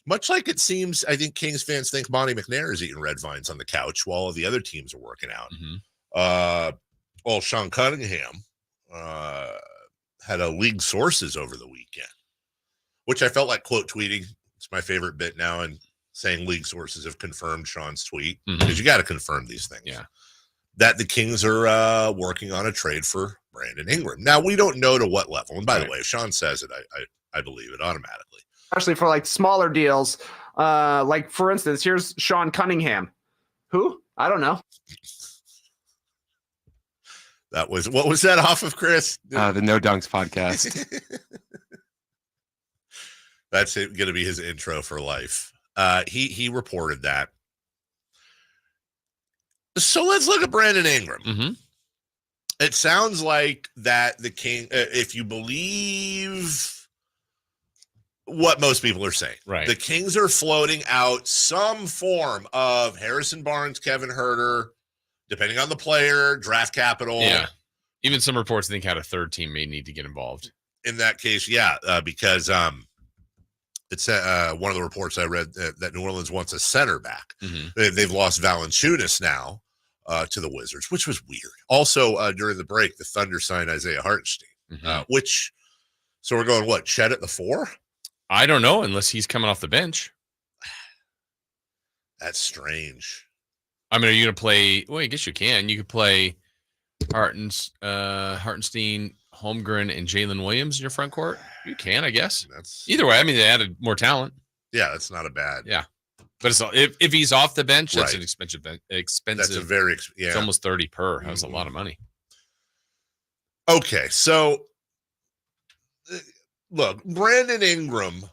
Much like it seems, I think Kings fans think Monty McNair is eating red vines on the couch while all the other teams are working out. Well, Sean Cunningham had a league sources over the weekend, which I felt like quote tweeting. It's my favorite bit now, and saying league sources have confirmed Sean's tweet because you got to confirm these things. Yeah, that the Kings are working on a trade for Brandon Ingram. Now we don't know to what level. And by the way, if Sean says it, I believe it automatically. Especially for like smaller deals, like for instance, here's Sean Cunningham. Who? I don't know. What was that off of, Chris? The No Dunks podcast. That's going to be his intro for life. He reported that. So let's look at Brandon Ingram. It sounds like that the King, if you believe what most people are saying, right? The Kings are floating out some form of Harrison Barnes, Kevin Huerter, depending on the player, draft capital. Yeah. Even some reports think had a third team may need to get involved. In that case, yeah, because it's one of the reports I read that New Orleans wants a center back. They've lost Valanciunas now to the Wizards, which was weird. Also, during the break, the Thunder signed Isaiah Hartenstein, so we're going, what, Chet at the 4? I don't know, unless he's coming off the bench. That's strange. I mean, are you going to play? Well, I guess you can. You could play Hartenstein, Holmgren, and Jalen Williams in your front court. You can, I guess. Either way, I mean, they added more talent. Yeah, that's not a bad. Yeah, but it's if he's off the bench, that's an expensive. That's a very It's almost 30 per. That's a lot of money. Okay, so look, Brandon Ingram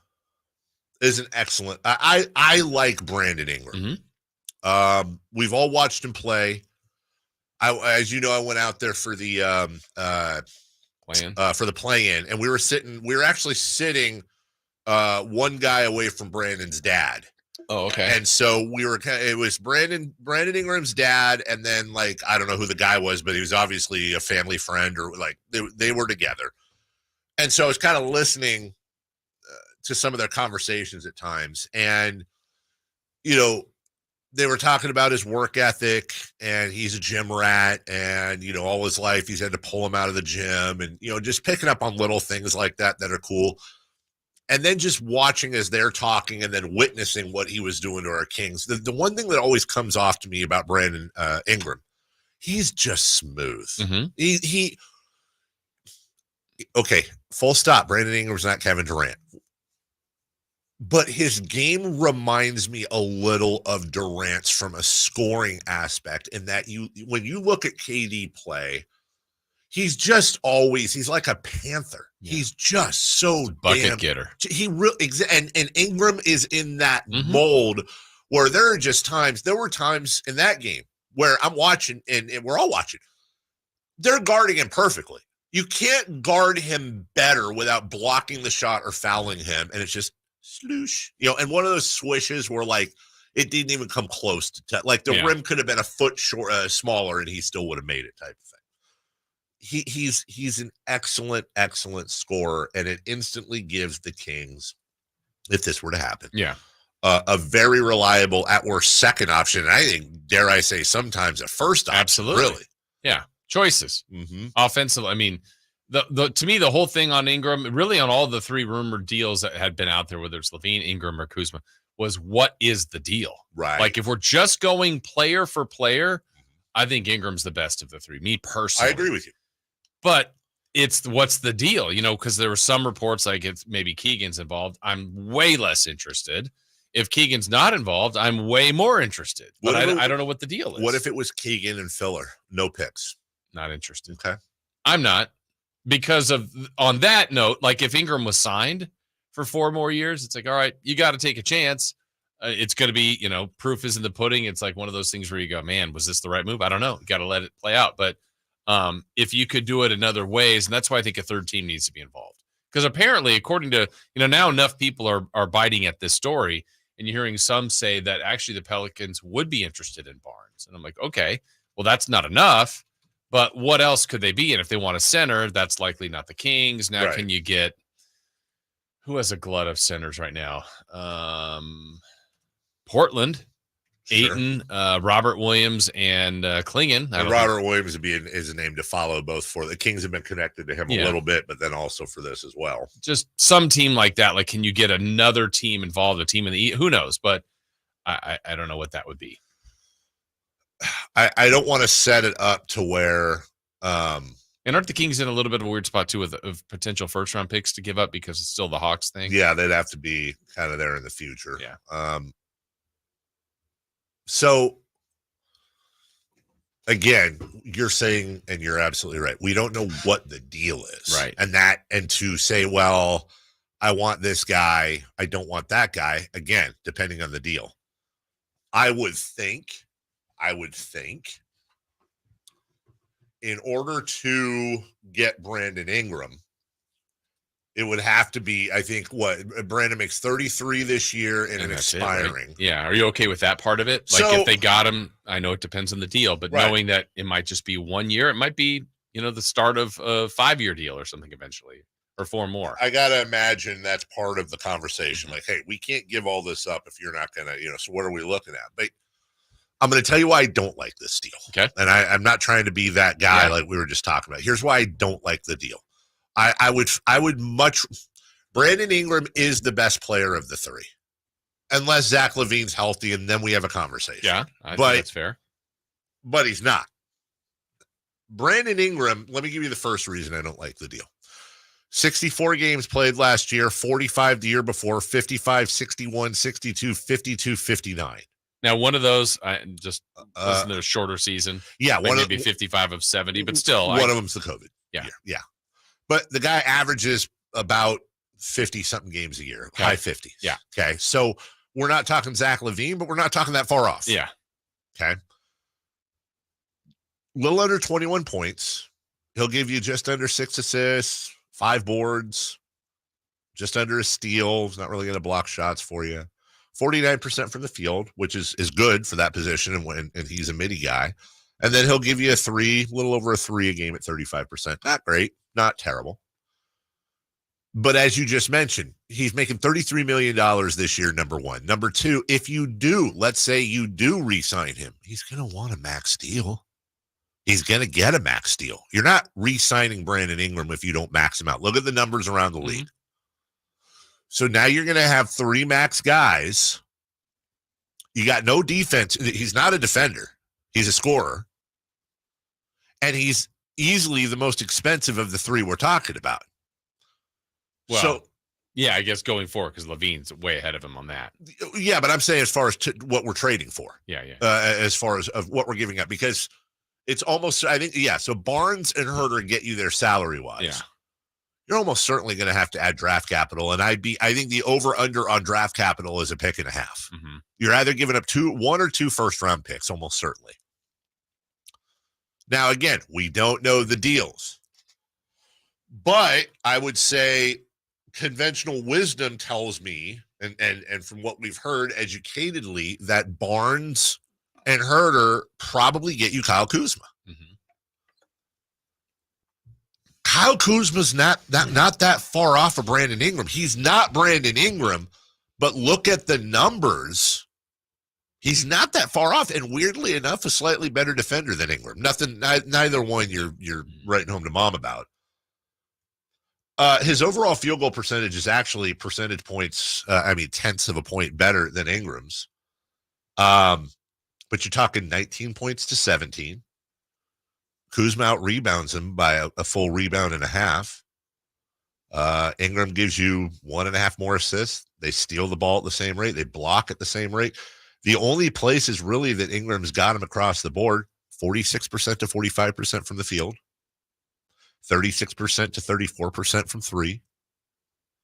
is an excellent. I like Brandon Ingram. We've all watched him play. As you know, I went out there for the play-in, and we were actually sitting one guy away from Brandon's dad. Oh, okay. And so it was Brandon Ingram's dad, and then like I don't know who the guy was, but he was obviously a family friend, or like they were together. And so I was kind of listening to some of their conversations at times, and they were talking about his work ethic, and he's a gym rat, and all his life he's had to pull him out of the gym, and just picking up on little things like that are cool. And then just watching as they're talking and then witnessing what he was doing to our Kings. The one thing that always comes off to me about Brandon Ingram, he's just smooth. Okay, full stop. Brandon Ingram's not Kevin Durant. But his game reminds me a little of Durant's from a scoring aspect, in that when you look at KD play, he's just always, he's like a panther. Yeah. He's just so bucket getter. He really, and Ingram is in that mold where there were times in that game where I'm watching and we're all watching. They're guarding him perfectly. You can't guard him better without blocking the shot or fouling him. And it's just sloosh, and one of those swishes where like it didn't even come close to like the rim could have been a foot smaller and he still would have made it, type of thing. He's an excellent scorer, and it instantly gives the Kings, if this were to happen, a very reliable at worst second option. And I think, dare I say, sometimes a first option. Absolutely, really, choices, offensive. I mean, to me, the whole thing on Ingram, really on all the three rumored deals that had been out there, whether it's Levine, Ingram, or Kuzma, was what is the deal? Right. Like if we're just going player for player, I think Ingram's the best of the three. Me personally, I agree with you. But it's what's the deal, because there were some reports like it's maybe Keegan's involved. I'm way less interested. If Keegan's not involved, I'm way more interested. But I don't know what the deal is. What if it was Keegan and Filler? No picks. Not interested. Okay. I'm not. Because on that note, like if Ingram was signed for 4 more years, it's like, all right, you got to take a chance. It's going to be, proof is in the pudding. It's like one of those things where you go, man, was this the right move? I don't know. You got to let it play out. But if you could do it in other ways, and that's why I think a third team needs to be involved. Because apparently, according to, now enough people are biting at this story, and you're hearing some say that actually the Pelicans would be interested in Barnes. And I'm like, okay, well, that's not enough. But what else could they be? And if they want a center, that's likely not the Kings. Now, Can you get Who has a glut of centers right now? Portland, Sure. Ayton, Robert Williams, and Klingon. And Robert Williams is a name to follow both for the Kings have been connected to him a little bit, but then also for this as well. Just some team like that. Like, can you get another team involved, a team in the who knows? But I don't know what that would be. I don't want to set it up to where and aren't the Kings in a little bit of a weird spot too of potential first round picks to give up because it's still the Hawks thing? Yeah, they'd have to be kind of there in the future. Yeah. So again, you're saying, and you're absolutely right, we don't know what the deal is. Right. And to say, well, I want this guy, I don't want that guy, again, depending on the deal. I would think in order to get Brandon Ingram, it would have to be, I think, what Brandon makes 33 this year and an expiring. Right? Yeah. Are you okay with that part of it? Like, if they got him, I know it depends on the deal, but knowing that it might just be 1 year, it might be, the start of a 5-year deal or something eventually, or 4 more. I got to imagine that's part of the conversation. Like, hey, we can't give all this up if you're not going to, so what are we looking at? But I'm going to tell you why I don't like this deal. Okay. And I'm not trying to be that guy like we were just talking about. Here's why I don't like the deal. I would much Brandon Ingram is the best player of the 3. Unless Zach LaVine's healthy, and then we have a conversation. Yeah, I think that's fair. But he's not. Brandon Ingram, let me give you the first reason I don't like the deal. 64 games played last year, 45 the year before, 55, 61, 62, 52, 59. Now, one of those, I just wasn't a shorter season. Yeah, one maybe 55 of 70, but still. One of them's the COVID year. Yeah. But the guy averages about 50-something games a year, high 50s. Yeah. Okay, so we're not talking Zach LaVine, but we're not talking that far off. Yeah. Okay. Little under 21 points. He'll give you just under 6 assists, 5 boards, just under a steal. He's not really going to block shots for you. 49% from the field, which is good for that position, and he's a midi guy. And then he'll give you a 3, little over a 3 a game at 35%. Not great, not terrible. But as you just mentioned, he's making $33 million this year, number one. Number two, if you do, let's say you do re-sign him, he's going to want a max deal. He's going to get a max deal. You're not re-signing Brandon Ingram if you don't max him out. Look at the numbers around the league. So now you're going to have 3 max guys. You got no defense. He's not a defender. He's a scorer. And he's easily the most expensive of the 3 we're talking about. Well, I guess going forward, because LaVine's way ahead of him on that. Yeah, but I'm saying as far as what we're trading for. Yeah. As far as of what we're giving up, because it's almost, I think, so Barnes and Herter get you there salary-wise. Yeah. You're almost certainly going to have to add draft capital, and I think the over-under on draft capital is a pick and a half. Mm-hmm. You're either giving up 1 or 2 first-round picks, almost certainly. Now, again, we don't know the deals, but I would say conventional wisdom tells me, and from what we've heard educatedly, that Barnes and Herter probably get you Kyle Kuzma. Mm-hmm. Kyle Kuzma's not that far off of Brandon Ingram. He's not Brandon Ingram, but look at the numbers. He's not that far off, and weirdly enough, a slightly better defender than Ingram. Neither one you're writing home to mom about. His overall field goal percentage is actually percentage points, tenths of a point better than Ingram's. But you're talking 19 points to 17. Kuzma out rebounds him by a full rebound and a half. Ingram gives you 1.5 more assists. They steal the ball at the same rate. They block at the same rate. The only places really that Ingram's got him across the board, 46% to 45% from the field, 36% to 34% from 3,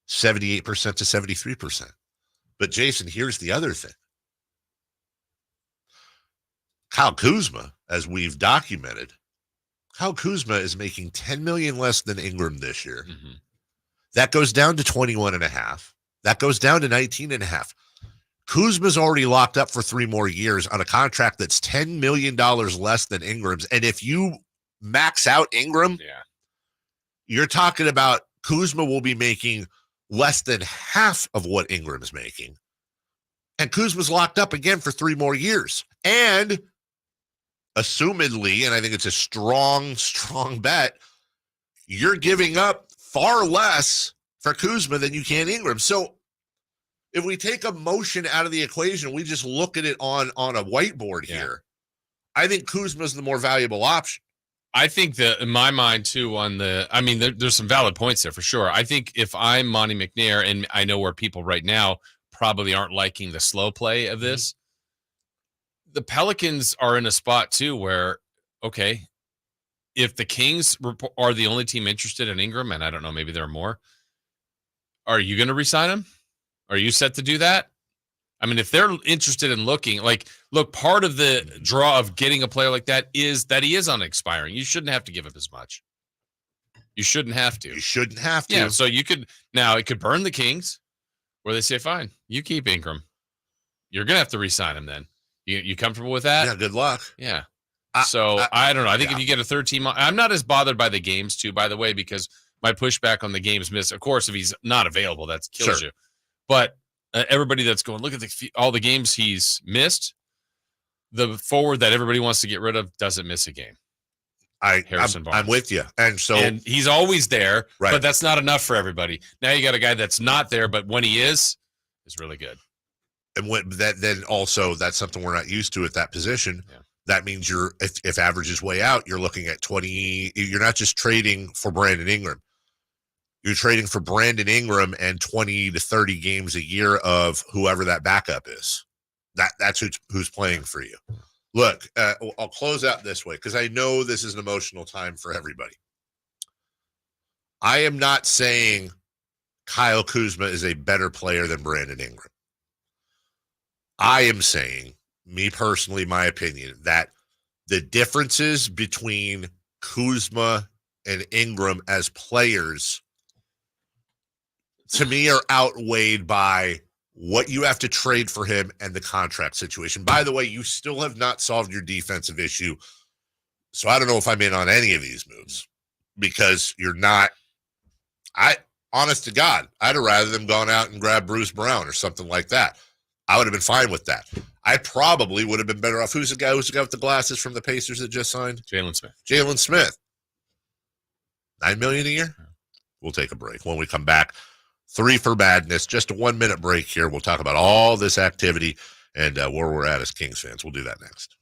78% to 73%. But Jason, here's the other thing. Kyle Kuzma, as we've documented, Kyle Kuzma is making $10 million less than Ingram this year. Mm-hmm. That goes down to 21.5. That goes down to 19.5. Kuzma's already locked up for 3 more years on a contract that's $10 million less than Ingram's. And if you max out Ingram, you're talking about Kuzma will be making less than half of what Ingram's making. And Kuzma's locked up again for 3 more years. And assumedly, and I think it's a strong bet, you're giving up far less for Kuzma than you can Ingram. So if we take emotion out of the equation, we just look at it on a whiteboard here. I think Kuzma's the more valuable option. I think that in my mind too there's some valid points there for sure. I think if I'm Monty McNair, and I know where people right now probably aren't liking the slow play of this, the Pelicans are in a spot too where, okay, if the Kings are the only team interested in Ingram, and I don't know, maybe there are more, are you going to re-sign him? Are you set to do that? I mean, if they're interested in looking, look, part of the draw of getting a player like that is that he is unexpiring. You shouldn't have to give up as much. You shouldn't have to. You shouldn't have to. Yeah, so it could burn the Kings where they say, fine, you keep Ingram. You're going to have to re-sign him then. You comfortable with that? Yeah, good luck. Yeah. I don't know. I think if you get a third team, I'm not as bothered by the games too, by the way, because my pushback on the games missed, of course, if he's not available, that kills you. But everybody that's going, look at all the games he's missed, the forward that everybody wants to get rid of doesn't miss a game. Harrison Barnes. I'm with you. And he's always there, right, but that's not enough for everybody. Now you got a guy that's not there, but when he is really good. And then also that's something we're not used to at that position. Yeah. That means if average is way out, you're looking at 20. You're not just trading for Brandon Ingram. You're trading for Brandon Ingram and 20 to 30 games a year of whoever that backup is. That's who's playing for you. Look, I'll close out this way because I know this is an emotional time for everybody. I am not saying Kyle Kuzma is a better player than Brandon Ingram. I am saying, me personally, my opinion, that the differences between Kuzma and Ingram as players, to me, are outweighed by what you have to trade for him and the contract situation. By the way, you still have not solved your defensive issue. So I don't know if I'm in on any of these moves because you're not. Honest to God, I'd have rather them gone out and grabbed Bruce Brown or something like that. I would have been fine with that. I probably would have been better off. Who's the guy with the glasses from the Pacers that just signed? Jalen Smith. $9 million a year? We'll take a break. When we come back, 3 for Madness, just a 1-minute break here. We'll talk about all this activity and where we're at as Kings fans. We'll do that next.